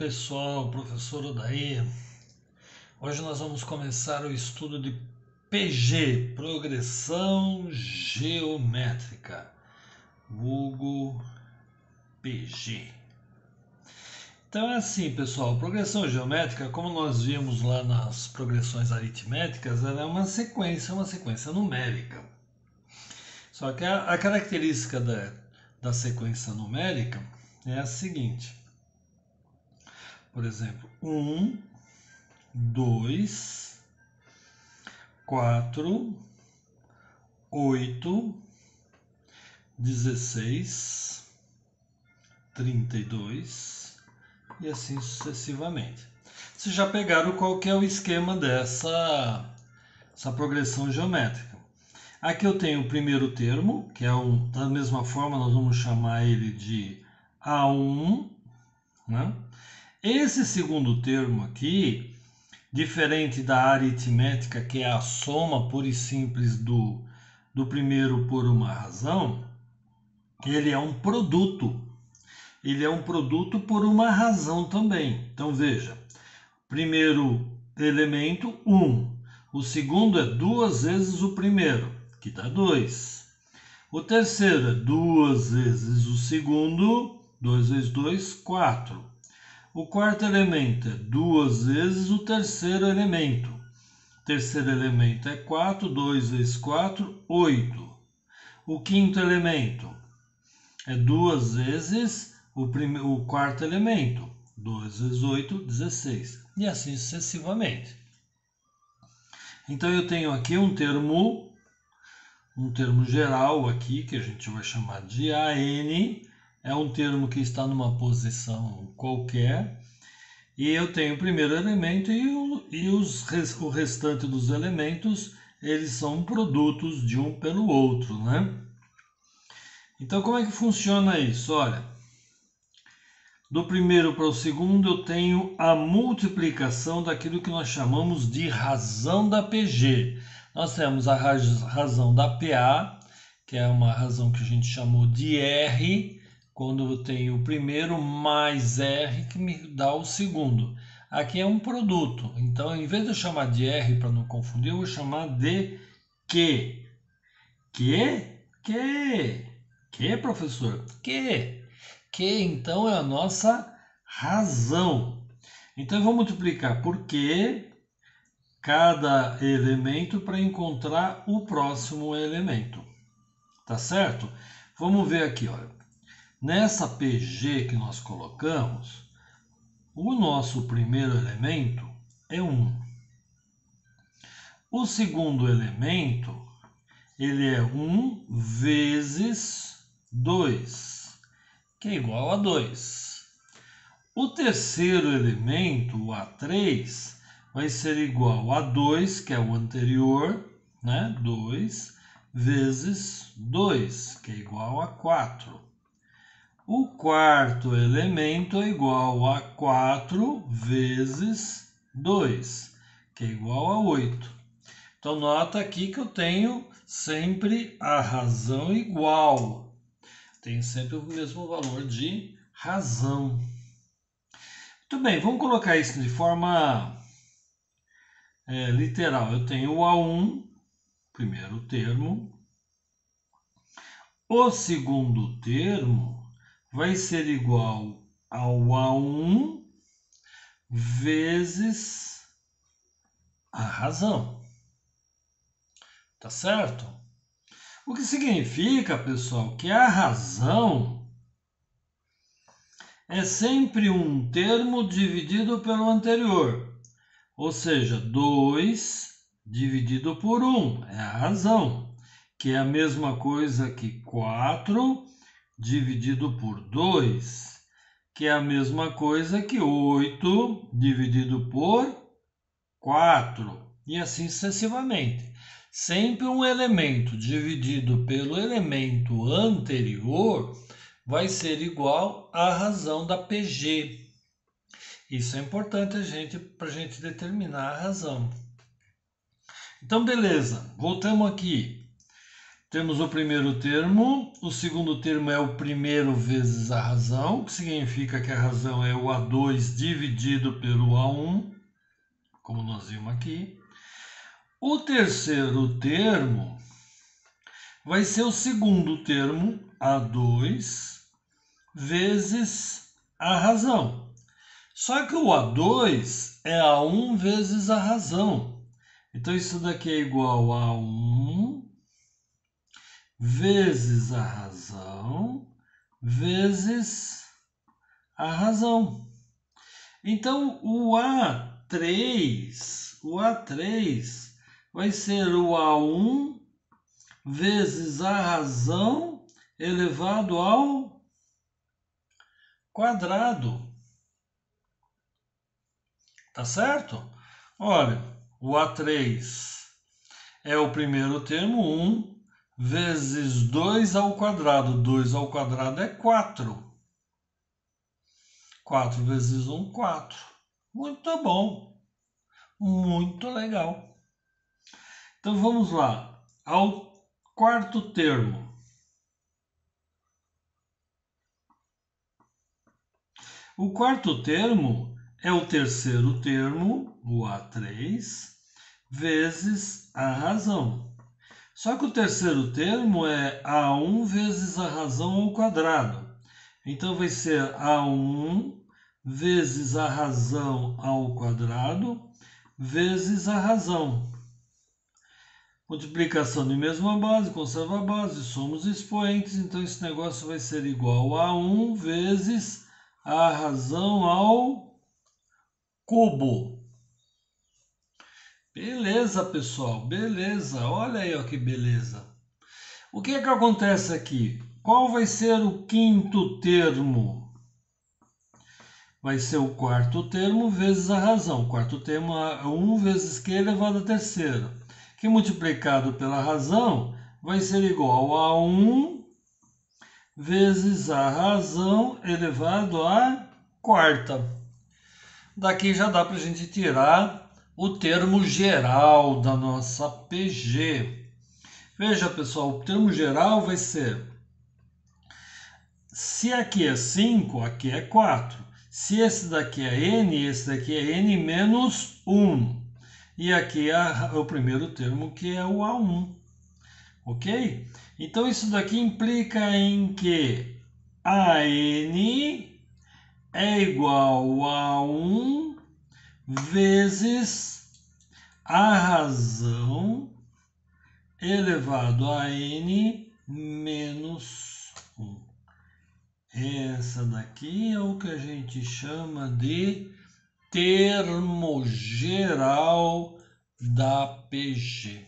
pessoal, professor Odair. Hoje nós vamos começar o estudo de PG, Progressão Geométrica, vulgo PG. Então é assim, pessoal, progressão geométrica, como nós vimos lá nas progressões aritméticas, ela é uma sequência numérica. Só que a característica da sequência numérica é a seguinte. Por exemplo, 1, 2, 4, 8, 16, 32 e assim sucessivamente. Vocês já pegaram qual que é o esquema dessa progressão geométrica. Aqui eu tenho o primeiro termo, que é da mesma forma nós vamos chamar ele de A1, né? Esse segundo termo aqui, diferente da aritmética, que é a soma pura e simples do primeiro por uma razão, ele é um produto. Ele é um produto por uma razão também. Então veja, primeiro elemento, 1. O segundo é 2 vezes o primeiro, que dá 2. O terceiro é 2 vezes o segundo, 2 vezes 2, 4. O quarto elemento é 2 vezes o terceiro elemento. O terceiro elemento é 4, 2 vezes 4, 8. O quinto elemento é 2 vezes o quarto elemento. 2 vezes 8, 16. E assim sucessivamente. Então eu tenho aqui um termo geral aqui, que a gente vai chamar de AN. É um termo que está numa posição qualquer. E eu tenho o primeiro elemento o restante dos elementos, eles são produtos de um pelo outro, né? Então, como é que funciona isso? Olha, do primeiro para o segundo eu tenho a multiplicação daquilo que nós chamamos de razão da PG. Nós temos a razão da PA, que é uma razão que a gente chamou de R, quando eu tenho o primeiro mais R que me dá o segundo. Aqui é um produto, então em vez de eu chamar de R para não confundir, eu vou chamar de Q. Que, professor? Que então é a nossa razão. Então eu vou multiplicar por Q cada elemento para encontrar o próximo elemento. Tá certo? Vamos ver aqui, olha. Nessa PG que nós colocamos, o nosso primeiro elemento é 1. O segundo elemento, ele é 1 vezes 2, que é igual a 2. O terceiro elemento, o A3, vai ser igual a 2, que é o anterior, né? 2 vezes 2, que é igual a 4. O quarto elemento é igual a 4 vezes 2, que é igual a 8. Então, nota aqui que eu tenho sempre a razão igual. Tenho sempre o mesmo valor de razão. Muito bem, vamos colocar isso de forma literal. Eu tenho o A1, primeiro termo. O segundo termo vai ser igual ao A1 vezes a razão. Tá certo? O que significa, pessoal, que a razão é sempre um termo dividido pelo anterior. Ou seja, 2 dividido por 1 é a razão, que é a mesma coisa que 4 dividido por 2, que é a mesma coisa que 8 dividido por 4, e assim sucessivamente. Sempre um elemento dividido pelo elemento anterior vai ser igual à razão da PG. Isso é importante para a gente determinar a razão. Então, beleza, voltamos aqui. Temos o primeiro termo, o segundo termo é o primeiro vezes a razão, que significa que a razão é o A2 dividido pelo A1, como nós vimos aqui. O terceiro termo vai ser o segundo termo, A2, vezes a razão. Só que o A2 é A1 vezes a razão. Então, isso daqui é igual a 1 vezes a razão, vezes a razão. Então, o A3 vai ser o A1 vezes a razão elevado ao quadrado. Tá certo? Olha, o A3 é o primeiro termo, 1 vezes 2 ao quadrado. 2 ao quadrado é 4. 4 vezes 1, 4. Muito bom. Muito legal. Então vamos lá. Ao quarto termo. O quarto termo é o terceiro termo, o A3, vezes a razão. Só que o terceiro termo é A1 vezes a razão ao quadrado. Então vai ser A1 vezes a razão ao quadrado vezes a razão. Multiplicação de mesma base, conserva a base, somos expoentes, então esse negócio vai ser igual a 1 vezes a razão ao cubo. Beleza, pessoal, beleza. Olha aí ó, que beleza. O que é que acontece aqui? Qual vai ser o quinto termo? Vai ser o quarto termo vezes a razão. O quarto termo é 1 vezes Q elevado à terceira, que multiplicado pela razão vai ser igual a 1 vezes a razão elevado à quarta. Daqui já dá para a gente tirar o termo geral da nossa PG. Veja, pessoal, o termo geral vai ser, se aqui é 5, aqui é 4. Se esse daqui é n, esse daqui é n menos 1. E aqui é o primeiro termo, que é o A1. Ok? Então, isso daqui implica em que AN é igual a 1 vezes a razão elevado a n menos 1. Essa daqui é o que a gente chama de termo geral da PG.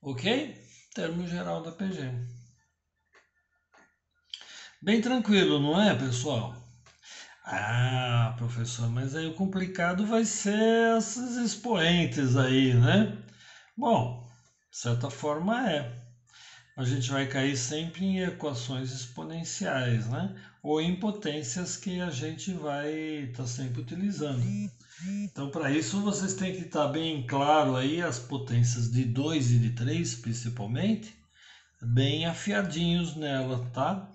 Ok? Termo geral da PG. Bem tranquilo, não é, pessoal? Ah, professor, mas aí o complicado vai ser esses expoentes aí, né? Bom, de certa forma é. A gente vai cair sempre em equações exponenciais, né? Ou em potências que a gente vai estar sempre utilizando. Então, para isso, vocês têm que estar bem claro aí as potências de 2 e de 3, principalmente, bem afiadinhos nela, tá?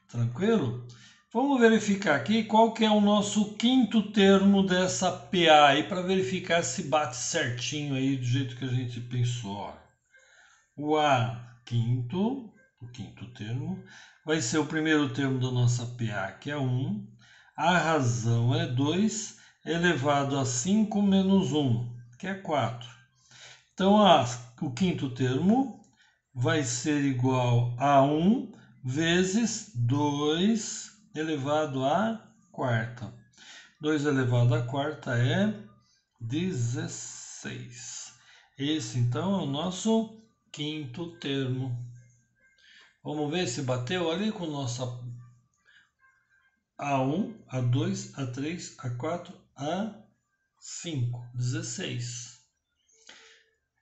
Tranquilo? Vamos verificar aqui qual que é o nosso quinto termo dessa PA aí para verificar se bate certinho aí do jeito que a gente pensou. O o quinto termo, vai ser o primeiro termo da nossa PA, que é 1. A razão é 2, elevado a 5 menos 1, que é 4. Então, o quinto termo vai ser igual a 1 vezes 2 elevado à quarta. 2 elevado à quarta é 16. Esse, então, é o nosso quinto termo. Vamos ver se bateu ali com nossa A1, A2, A3, A4, A5. 16.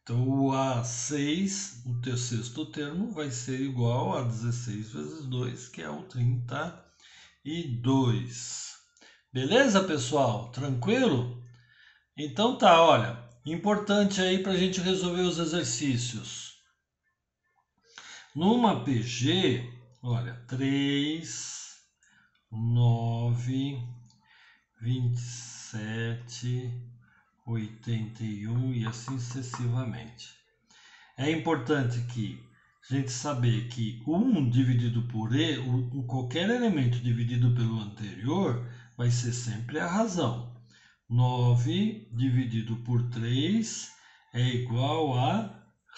Então, o A6, o teu sexto termo, vai ser igual a 16 vezes 2, que é o 32. Beleza, pessoal? Tranquilo? Então tá, olha, importante aí para a gente resolver os exercícios. Numa PG, olha, 3, 9, 27, 81 e assim sucessivamente. É importante que a gente saber que 1 dividido por E, qualquer elemento dividido pelo anterior, vai ser sempre a razão. 9 dividido por 3 é igual à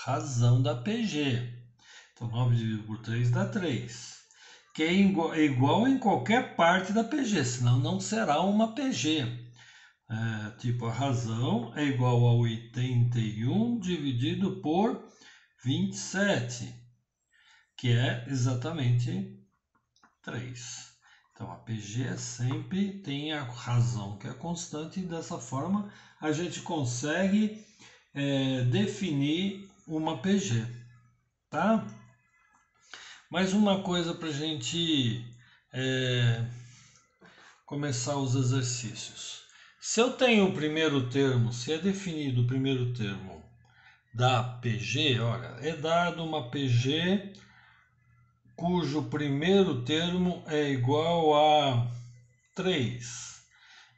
razão da PG. Então, 9 dividido por 3 dá 3. Que é igual em qualquer parte da PG, senão não será uma PG. Tipo, a razão é igual a 81 dividido por 27, que é exatamente 3. Então, a PG sempre tem a razão que é constante, e dessa forma a gente consegue definir uma PG, tá? Mais uma coisa para a gente começar os exercícios. Se eu tenho o primeiro termo, se é definido o primeiro termo da PG, olha, é dado uma PG cujo primeiro termo é igual a 3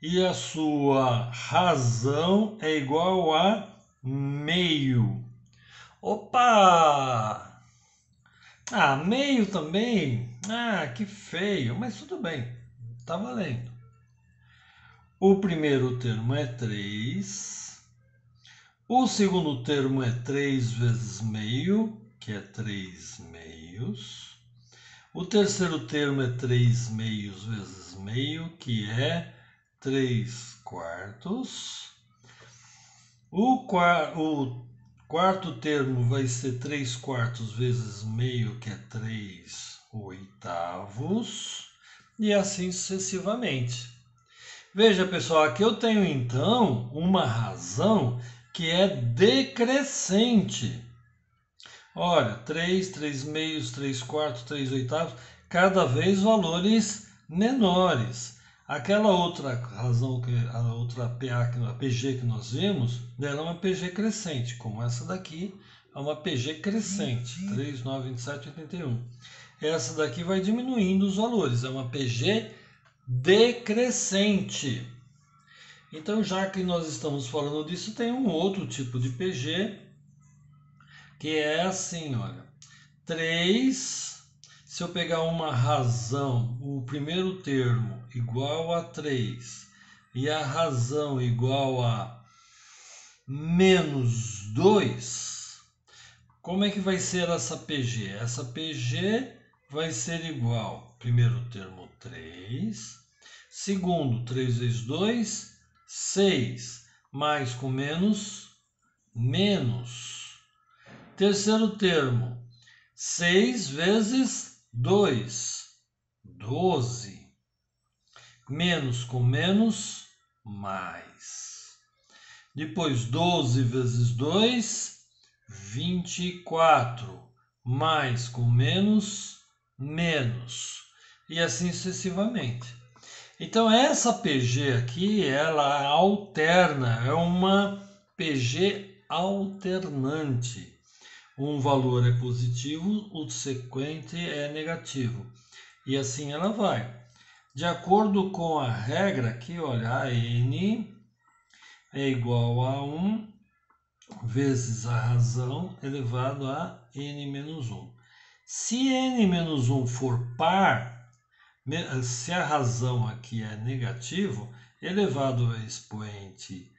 e a sua razão é igual a meio. Opa! Meio também? Que feio, mas tudo bem, tá valendo. O primeiro termo é 3. O segundo termo é 3 vezes meio, que é 3 meios. O terceiro termo é 3 meios vezes meio, que é 3 quartos. O quarto termo vai ser 3 quartos vezes meio, que é 3 oitavos. E assim sucessivamente. Veja, pessoal, aqui eu tenho então uma razão que é decrescente. Olha, 3, 3 meios, 3 quartos, 3 oitavos, cada vez valores menores. Aquela outra razão, a outra PG que nós vimos, era uma PG crescente, como essa daqui é uma PG crescente, 3, 9, 27, 81. Essa daqui vai diminuindo os valores, é uma PG decrescente. Então, já que nós estamos falando disso, tem um outro tipo de PG, que é assim, olha. 3, se eu pegar uma razão, o primeiro termo igual a 3 e a razão igual a menos 2, como é que vai ser essa PG? Essa PG vai ser igual, primeiro termo 3, segundo 3 vezes 2, 6, mais com menos, menos. Terceiro termo, 6 vezes 2, 12. Menos com menos, mais. Depois, 12 vezes 2, 24. Mais com menos, menos. E assim sucessivamente. Então, essa PG aqui, ela alterna, é uma PG alternante. Um valor é positivo, o sequente é negativo. E assim ela vai. De acordo com a regra aqui, olha, a n é igual a 1 vezes a razão elevado a n menos 1. Se n menos 1 for par, se a razão aqui é negativo, elevado a expoente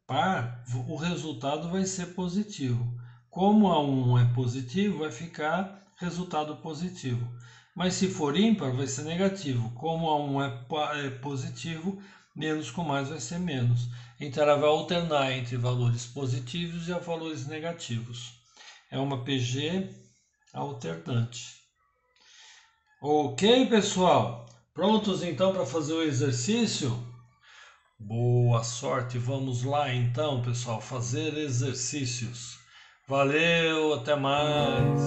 par, o resultado vai ser positivo. Como a 1 é positivo, vai ficar resultado positivo. Mas se for ímpar, vai ser negativo. Como a 1 é positivo, menos com mais vai ser menos. Então ela vai alternar entre valores positivos e valores negativos. É uma PG alternante. Ok, pessoal? Prontos então para fazer o exercício? Boa sorte. Vamos lá então, pessoal, fazer exercícios. Valeu, até mais.